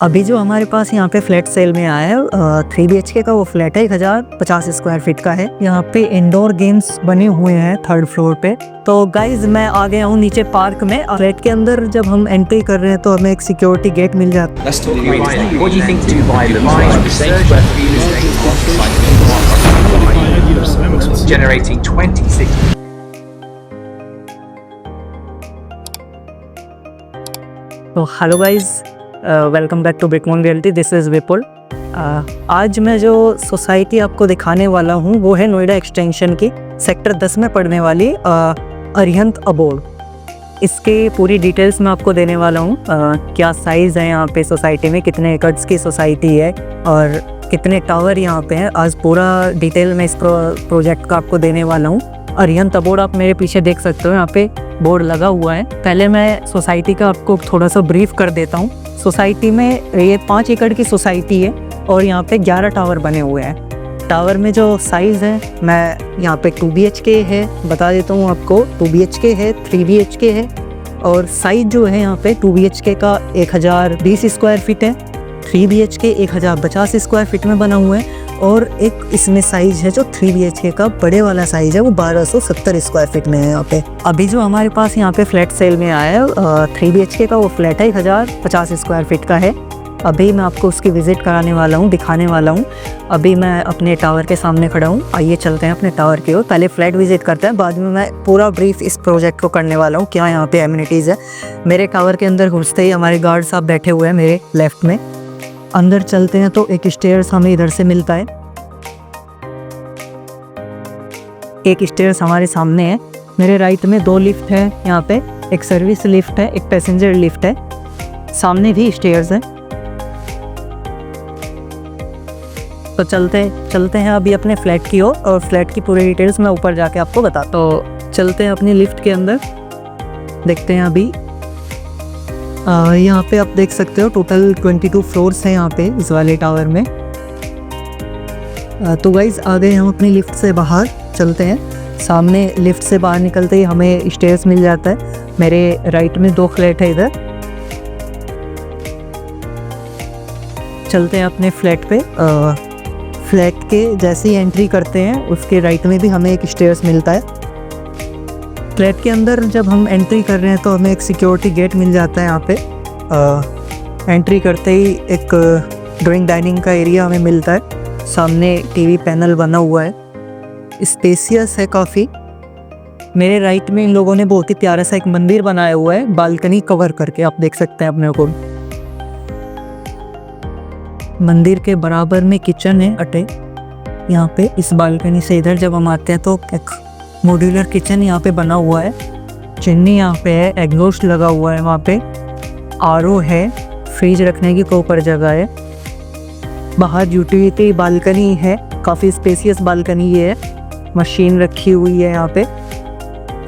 अभी जो हमारे पास यहाँ पे फ्लैट सेल में आया है 3 BHK का वो फ्लैट है, 1050 स्क्वायर फीट का है। यहाँ पे इंडोर गेम्स बने हुए हैं 3rd फ्लोर पे। तो गाइज मैं आ गया हूँ नीचे पार्क में। फ्लैट के अंदर जब हम एंट्री कर रहे हैं तो हमें एक सिक्योरिटी गेट मिल जाता है। तो hello guys, welcome back to Brickmon Realty. This is Vipul. आज मैं जो सोसाइटी आपको दिखाने वाला हूँ वो है नोएडा एक्सटेंशन की सेक्टर 10 में पड़ने वाली अरिहंत अबोर्ड। इसके पूरी डिटेल्स मैं आपको देने वाला हूँ। क्या साइज़ है यहाँ पे सोसाइटी में, कितने एकड़्स की सोसाइटी है और कितने टावर यहाँ पे हैं। आज पूरा डिटेल में इस प्रोजेक्ट का आपको देने वाला हूँ। अरिहंत अबोर्ड आप मेरे पीछे देख सकते हो, यहाँ पे बोर्ड लगा हुआ है। पहले मैं सोसाइटी का आपको थोड़ा सा ब्रीफ कर देता हूँ। सोसाइटी में ये 5 एकड़ की सोसाइटी है और यहाँ पे 11 टावर बने हुए हैं। टावर में जो साइज़ है, मैं यहाँ पे 2 BHK है बता देता हूँ आपको। 2 BHK है, 3 BHK है और साइज़ जो है यहाँ पे 2 BHK का 1020 स्क्वायर फीट है, 3 BHK 1050 स्क्वायर फीट में बना हुआ है और एक इसमें साइज़ है जो 3 BHK का बड़े वाला साइज़ है, वो 1270 स्क्वायर फीट में है यहाँ पे। अभी जो हमारे पास यहाँ पे फ्लैट सेल में आया है 3 BHK का वो फ्लैट है, 1050 स्क्वायर फीट का है। अभी मैं आपको उसकी विज़िट कराने वाला हूँ, दिखाने वाला हूँ। अभी मैं अपने टावर के सामने खड़ा हूँ। आइए चलते हैं अपने टावर की ओर। पहले फ्लैट विज़िट करते हैं, बाद में मैं पूरा ब्रीफ इस प्रोजेक्ट को करने वाला हूँ, क्या यहाँ पे एमिनिटीज़ है। मेरे टावर के अंदर घुसते ही हमारे गार्ड साहब बैठे हुए हैं मेरे लेफ्ट में। अंदर चलते हैं तो एक स्टेयर्स हमें इधर से मिलता है। एक स्टेयर्स हमारे सामने है। मेरे राइट में 2 लिफ्ट है यहाँ पे, एक सर्विस लिफ्ट है, एक पैसेंजर लिफ्ट है। सामने भी स्टेयर्स है। तो चलते हैं अभी अपने फ्लैट की ओर और फ्लैट की पूरी डिटेल्स मैं ऊपर जाके आपको बताता। तो चलते हैं अपनी लिफ्ट के अंदर, देखते हैं अभी। यहाँ पे आप देख सकते हो टोटल 22 फ्लोर्स हैं यहाँ पे इस वाले टावर में। तो गाइज आ गए हम अपनी लिफ्ट से बाहर, चलते हैं। सामने लिफ्ट से बाहर निकलते ही हमें स्टेयर्स मिल जाता है। मेरे राइट में 2 फ्लैट है इधर। चलते हैं अपने फ्लैट पे। फ्लैट के जैसे ही एंट्री करते हैं उसके राइट में भी हमें एक स्टेयर्स मिलता है। फ्लैट के अंदर जब हम एंट्री कर रहे हैं तो हमें एक सिक्योरिटी गेट मिल जाता है यहाँ पे। एंट्री करते ही एक ड्राइंग डाइनिंग का एरिया हमें मिलता है। सामने टीवी पैनल बना हुआ है, स्पेसियस है काफ़ी। मेरे राइट में इन लोगों ने बहुत ही प्यारा सा एक मंदिर बनाया हुआ है, बालकनी कवर करके, आप देख सकते हैं अपने को। मंदिर के बराबर में किचन है अटे यहाँ पे। इस बालकनी से इधर जब हम आते हैं तो एक मॉड्यूलर किचन यहाँ पे बना हुआ है। चिमनी यहाँ पे है, एग्जॉस्ट लगा हुआ है वहाँ पे, RO है, फ्रिज रखने की प्रॉपर जगह है। बाहर यूटिलिटी बालकनी है, काफ़ी स्पेसियस बालकनी ये है। मशीन रखी हुई है यहाँ पे।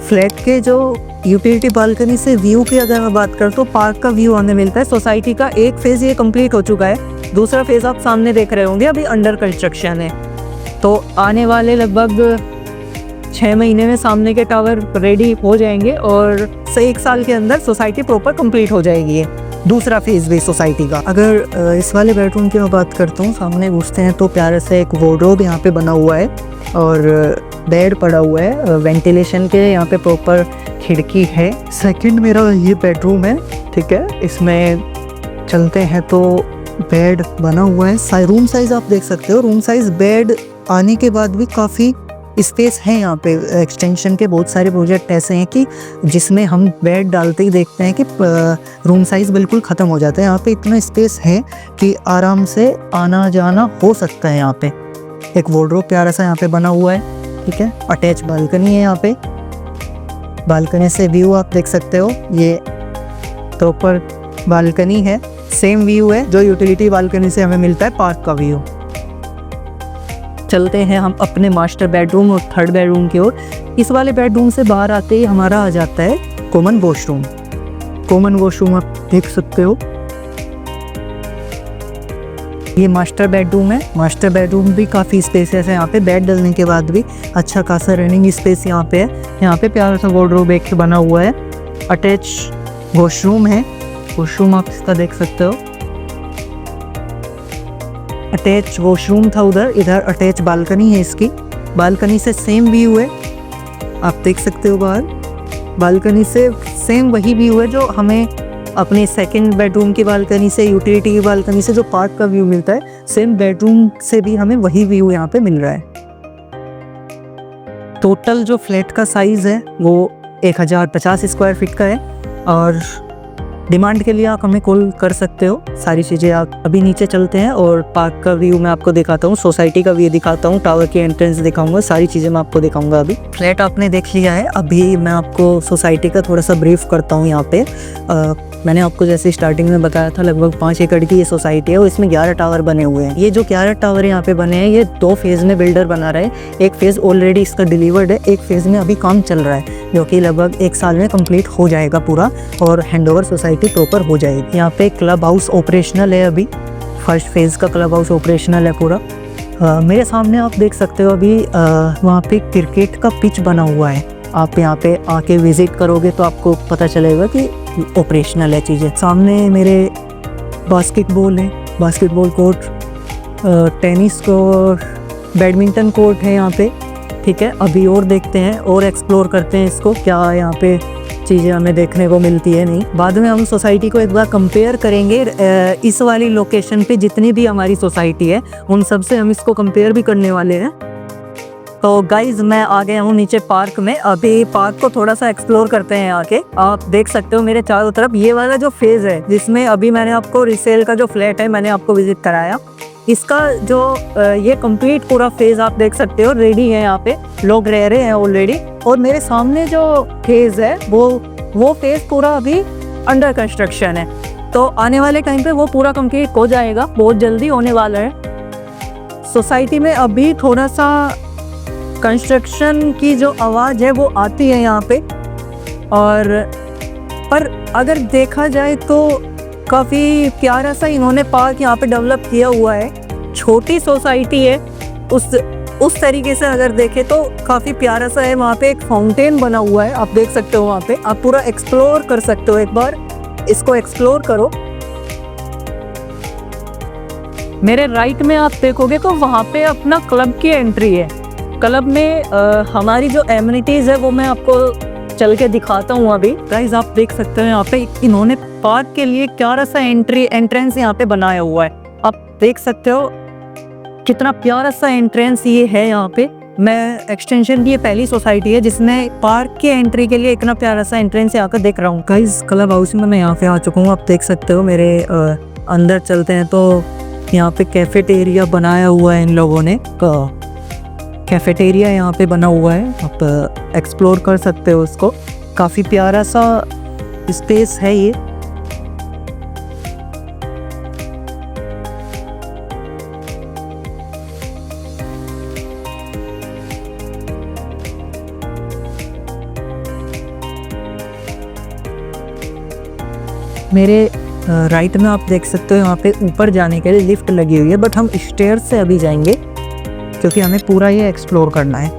फ्लैट के जो यूटिलिटी बालकनी से व्यू की अगर मैं बात करूँ तो पार्क का व्यू हमें मिलता है। सोसाइटी का एक फेज़ ये कंप्लीट हो चुका है, दूसरा फेज़ आप सामने देख रहे होंगे अभी अंडर कंस्ट्रक्शन है। तो आने वाले लगभग 6 महीने में सामने के टावर रेडी हो जाएंगे और 1 साल के अंदर सोसाइटी प्रॉपर कंप्लीट हो जाएगी ये दूसरा फेज़ भी सोसाइटी का। अगर इस वाले बेडरूम की मैं बात करता हूँ, सामने घुसते हैं तो प्यारे से एक वार्डरोब यहाँ पे बना हुआ है और बेड पड़ा हुआ है। वेंटिलेशन के यहाँ पे प्रॉपर खिड़की है। सेकंड मेरा ये बेडरूम है, ठीक है। इसमें चलते हैं तो बेड बना हुआ है। रूम साइज़ आप देख सकते हो। रूम साइज़ बेड आने के बाद भी काफ़ी स्पेस है यहाँ पे। एक्सटेंशन के बहुत सारे प्रोजेक्ट ऐसे हैं कि जिसमें हम बेड डालते ही देखते हैं कि रूम साइज़ बिल्कुल ख़त्म हो जाता है। यहाँ पे इतना स्पेस है कि आराम से आना जाना हो सकता है। यहाँ पे एक वार्डरोब प्यारा सा यहाँ पे बना हुआ है, ठीक है। अटैच बालकनी है यहाँ पे। बालकनी से व्यू आप देख सकते हो, ये प्रॉपर बालकनी है। सेम व्यू है जो यूटिलिटी बालकनी से हमें मिलता है, पार्क का व्यू। चलते हैं हम अपने मास्टर बेडरूम और 3rd बेडरूम की ओर। इस वाले बेडरूम से बाहर आते ही हमारा आ जाता है कॉमन वॉशरूम। कॉमन वॉशरूम आप देख सकते हो, ये मास्टर बेडरूम है। मास्टर बेडरूम भी काफ़ी स्पेसियस है। यहाँ पे बेड डलने के बाद भी अच्छा खासा रनिंग स्पेस यहाँ पे है। यहाँ पे प्यारा सा वार्डरोब एक बना हुआ है। अटैच वॉशरूम है। वॉशरूम आप इसका देख सकते हो। अटैच वॉशरूम था उधर, इधर अटैच बालकनी है इसकी। बालकनी से सेम व्यू है, आप देख सकते हो बाहर। बालकनी से सेम वही व्यू है जो हमें अपने सेकंड बेडरूम की बालकनी से, यूटिलिटी की बालकनी से जो पार्क का व्यू मिलता है, सेम बेडरूम से भी हमें वही व्यू यहाँ पे मिल रहा है। टोटल जो फ्लैट का साइज़ है वो 1050 स्क्वायर फीट का है और डिमांड के लिए आप हमें कॉल कर सकते हो। सारी चीज़ें आप अभी नीचे चलते हैं और पार्क का व्यू मैं आपको दिखाता हूँ, सोसाइटी का व्यू दिखाता हूँ, टावर की एंट्रेंस दिखाऊंगा, सारी चीज़ें मैं आपको दिखाऊंगा। अभी फ्लैट आपने देख लिया है, अभी मैं आपको सोसाइटी का थोड़ा सा ब्रीफ करता हूँ। यहाँ पे मैंने आपको जैसे स्टार्टिंग में बताया था लगभग 5 एकड़ की ये सोसाइटी है और इसमें 11 टावर बने हुए हैं। ये जो 11 टावर यहाँ पे बने हैं ये 2 फेज़ में बिल्डर बना रहा है। एक फेज़ ऑलरेडी इसका डिलीवर्ड है, एक फेज़ में अभी काम चल रहा है जो कि लगभग 1 साल में कंप्लीट हो जाएगा पूरा और हैंडओवर सोसाइटी प्रॉपर हो जाएगी। यहाँ पे क्लब हाउस ऑपरेशनल है, अभी फर्स्ट फेज़ का क्लब हाउस ऑपरेशनल है पूरा। मेरे सामने आप देख सकते हो अभी वहाँ पे क्रिकेट का पिच बना हुआ है। आप यहाँ पे आके विज़िट करोगे तो आपको पता चलेगा कि ऑपरेशनल है चीज़ें। सामने मेरे बास्केटबॉल है, basketball court, tennis court, badminton court है यहाँ पे। ठीक है, अभी और देखते हैं और एक्सप्लोर करते हैं इसको, क्या यहाँ पे चीज़ें हमें देखने को मिलती है नहीं। बाद में हम सोसाइटी को एक बार कंपेयर करेंगे इस वाली लोकेशन पे जितनी भी हमारी सोसाइटी है उन सब से हम इसको कंपेयर भी करने वाले हैं। तो गाइज मैं आ गया हूँ नीचे पार्क में, अभी पार्क को थोड़ा सा एक्सप्लोर करते हैं आके। आप देख सकते हो मेरे चारों तरफ ये वाला जो फेज़ है जिसमें अभी मैंने आपको रिसेल का जो फ्लैट है मैंने आपको विजिट कराया, इसका जो ये कंप्लीट पूरा फेज़ आप देख सकते हो रेडी है, यहाँ पे लोग रह रहे हैं ऑलरेडी। और मेरे सामने जो फेज़ है वो फेज़ पूरा अभी अंडर कंस्ट्रक्शन है, तो आने वाले टाइम पे वो पूरा कंप्लीट हो जाएगा, बहुत जल्दी होने वाला है। सोसाइटी में अभी थोड़ा सा कंस्ट्रक्शन की जो आवाज़ है वो आती है यहाँ पे, और पर अगर देखा जाए तो काफ़ी प्यारा सा इन्होंने पार्क यहाँ पे डेवलप किया हुआ है। छोटी सोसाइटी है, उस तरीके से अगर देखें तो काफ़ी प्यारा सा है। वहाँ पे एक फाउंटेन बना हुआ है, आप देख सकते हो, वहाँ पे आप पूरा एक्सप्लोर कर सकते हो। एक बार इसको एक्सप्लोर करो। मेरे राइट में आप देखोगे तो वहाँ पे अपना क्लब की एंट्री है। क्लब में हमारी जो एमिनिटीज़ है वो मैं आपको चल के दिखाता हूँ अभी। गाइस आप देख सकते हो यहाँ पे इन्होंने पार्क के लिए प्यारा सा एंट्रेंस यहाँ पे बनाया हुआ है। आप देख सकते हो कितना प्यारा सा एंट्रेंस ये है यहाँ पे। मैं एक्सटेंशन की ये पहली सोसाइटी है जिसमें पार्क की एंट्री के लिए इतना प्यारा सा एंट्रेंस यहाँ का देख रहा हूँ। गाइस क्लब हाउस में मैं यहाँ पे आ चुका हूँ, आप देख सकते हो। मेरे अंदर चलते हैं तो यहाँ पे कैफेटेरिया बनाया हुआ है इन लोगों ने, कैफेटेरिया यहाँ पे बना हुआ है, आप एक्सप्लोर कर सकते हो उसको। काफ़ी प्यारा सा स्पेस है ये। मेरे राइट में आप देख सकते हो यहाँ पे ऊपर जाने के लिए लिफ्ट लगी हुई है, बट हम स्टेयर्स से अभी जाएंगे क्योंकि हमें पूरा ये एक्सप्लोर करना है।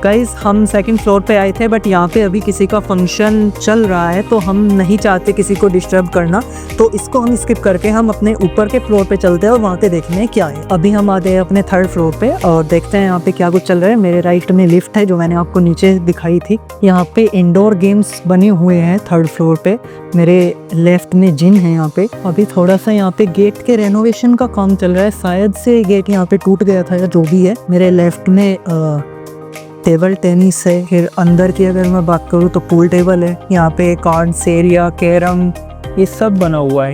गाइस हम सेकंड फ्लोर पे आए थे, बट यहाँ पे अभी किसी का फंक्शन चल रहा है तो हम नहीं चाहते किसी को डिस्टर्ब करना, तो इसको हम स्किप करके हम अपने ऊपर के फ्लोर पे चलते हैं और वहाँ पे देखते हैं क्या है। अभी हम आ गए अपने थर्ड फ्लोर पे और देखते हैं यहाँ पे क्या कुछ चल रहा है। मेरे राइट में लिफ्ट है जो मैंने आपको नीचे दिखाई थी। यहाँ पे इंडोर गेम्स बने हुए हैं थर्ड फ्लोर पे। मेरे लेफ्ट में जिम है यहाँ पे। अभी थोड़ा सा यहाँ पे गेट के रेनोवेशन का काम चल रहा है, शायद से गेट यहाँ पे टूट गया था या जो भी है। मेरे लेफ्ट में टेबल टेनिस है। फिर अंदर की अगर मैं बात करूँ तो पूल टेबल है। यहाँ पे कार्ड्स एरिया, कैरम, ये सब बना हुआ है।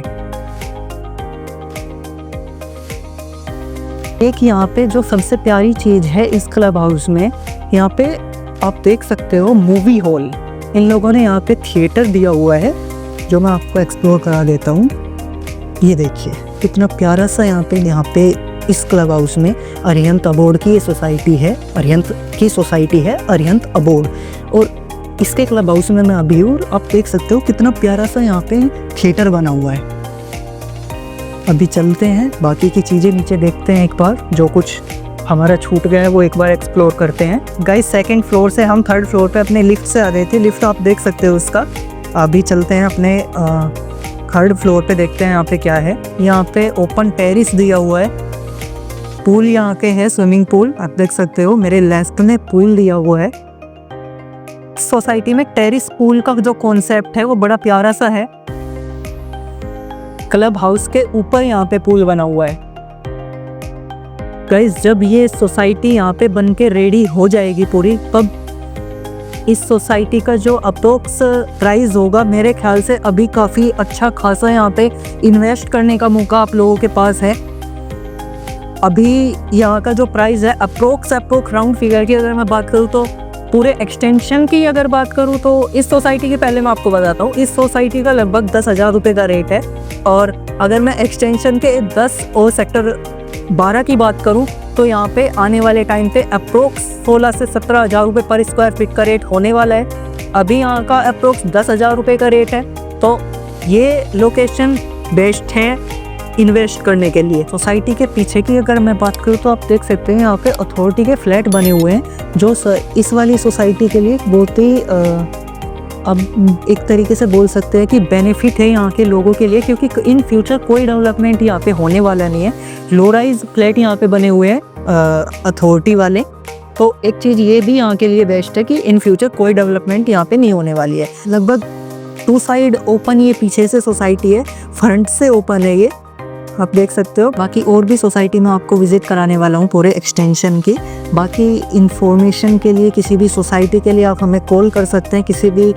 एक यहाँ पे जो सबसे प्यारी चीज़ है इस क्लब हाउस में, यहाँ पे आप देख सकते हो मूवी हॉल। इन लोगों ने यहाँ पे थिएटर दिया हुआ है जो मैं आपको एक्सप्लोर करा देता हूँ। ये देखिए कितना प्यारा सा यहाँ पे इस क्लब हाउस में अरिहंत अबोर्ड की ये सोसाइटी है। अरिहंत अबोर्ड, और इसके क्लब हाउस में मैं अभी हूँ। आप देख सकते हो कितना प्यारा सा यहाँ पे थिएटर बना हुआ है। अभी चलते हैं बाकी की चीज़ें नीचे देखते हैं, एक बार जो कुछ हमारा छूट गया है वो एक बार एक्सप्लोर करते हैं। गाइस सेकंड फ्लोर से हम थर्ड फ्लोर पे अपने लिफ्ट से आ गए थे। लिफ्ट आप देख सकते हो उसका, अभी चलते हैं अपने थर्ड फ्लोर पे, देखते हैं यहाँ पे क्या है। यहाँ पे ओपन टेरिस दिया हुआ है, पूल यहाँ के है, स्विमिंग पूल आप देख सकते हो, मेरे लेफ्ट में पूल दिया हुआ है। सोसाइटी में टेरिस पूल का जो कॉन्सेप्ट है वो बड़ा प्यारा सा है। क्लब हाउस के ऊपर यहाँ पे पूल बना हुआ है। गाइस, जब ये सोसाइटी यहाँ पे बन के रेडी हो जाएगी पूरी, तब इस सोसाइटी का जो अप्रोक्स प्राइस होगा, मेरे ख्याल से अभी काफ़ी अच्छा खासा यहाँ पे इन्वेस्ट करने का मौका आप लोगों के पास है। अभी यहाँ का जो प्राइस है अप्रोक्स राउंड फिगर की अगर मैं बात करूँ तो, पूरे एक्सटेंशन की अगर बात करूँ तो इस सोसाइटी के, पहले मैं आपको बताता हूँ, इस सोसाइटी का लगभग 10,000 रुपये का रेट है। और अगर मैं एक्सटेंशन के 10 और सेक्टर 12 की बात करूँ तो यहाँ पे आने वाले टाइम पे अप्रोक्स 16 से 17,000 रुपये पर स्क्वायर फीट का रेट होने वाला है। अभी यहाँ का अप्रोक्स 10,000 रुपये का रेट है, तो ये लोकेशन बेस्ट है इन्वेस्ट करने के लिए। सोसाइटी के पीछे की अगर मैं बात करूँ तो आप देख सकते हैं यहाँ पे अथॉरिटी के फ्लैट बने हुए हैं, जो इस वाली सोसाइटी के लिए बहुत ही अब एक तरीके से बोल सकते हैं कि बेनिफिट है यहाँ के लोगों के लिए, क्योंकि इन फ्यूचर कोई डेवलपमेंट यहाँ पे होने वाला नहीं है। लो राइज फ्लैट यहाँ पे बने हुए हैं अथॉरिटी वाले, तो एक चीज़ ये भी यहाँ के लिए बेस्ट है कि इन फ्यूचर कोई डेवलपमेंट यहाँ पे नहीं होने वाली है। लगभग 2 साइड ओपन ये पीछे से सोसाइटी है, फ्रंट से ओपन है ये, आप देख सकते हो। बाकी और भी सोसाइटी में आपको विजिट कराने वाला हूँ पूरे एक्सटेंशन की। बाकी इंफॉर्मेशन के लिए, किसी भी सोसाइटी के लिए आप हमें कॉल कर सकते हैं, किसी भी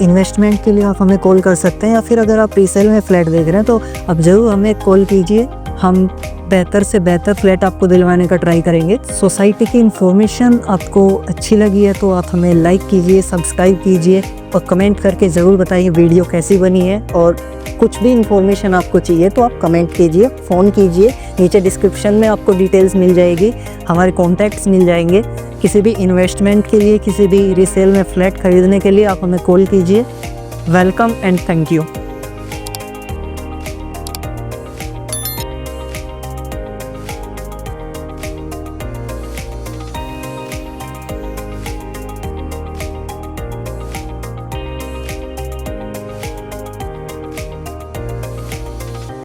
इन्वेस्टमेंट के लिए आप हमें कॉल कर सकते हैं, या फिर अगर आप रीसेल में फ्लैट देख रहे हैं तो आप ज़रूर हमें कॉल कीजिए, हम बेहतर से बेहतर फ्लैट आपको दिलवाने का ट्राई करेंगे। सोसाइटी की इन्फॉर्मेशन आपको अच्छी लगी है तो आप हमें लाइक कीजिए, सब्सक्राइब कीजिए और कमेंट करके ज़रूर बताइए वीडियो कैसी बनी है। और कुछ भी इन्फॉर्मेशन आपको चाहिए तो आप कमेंट कीजिए, फ़ोन कीजिए, नीचे डिस्क्रिप्शन में आपको डिटेल्स मिल जाएगी, हमारे कॉन्टैक्ट्स मिल जाएंगे। किसी भी इन्वेस्टमेंट के लिए, किसी भी रीसेल में फ्लैट खरीदने के लिए आप हमें कॉल कीजिए। Welcome and thank you.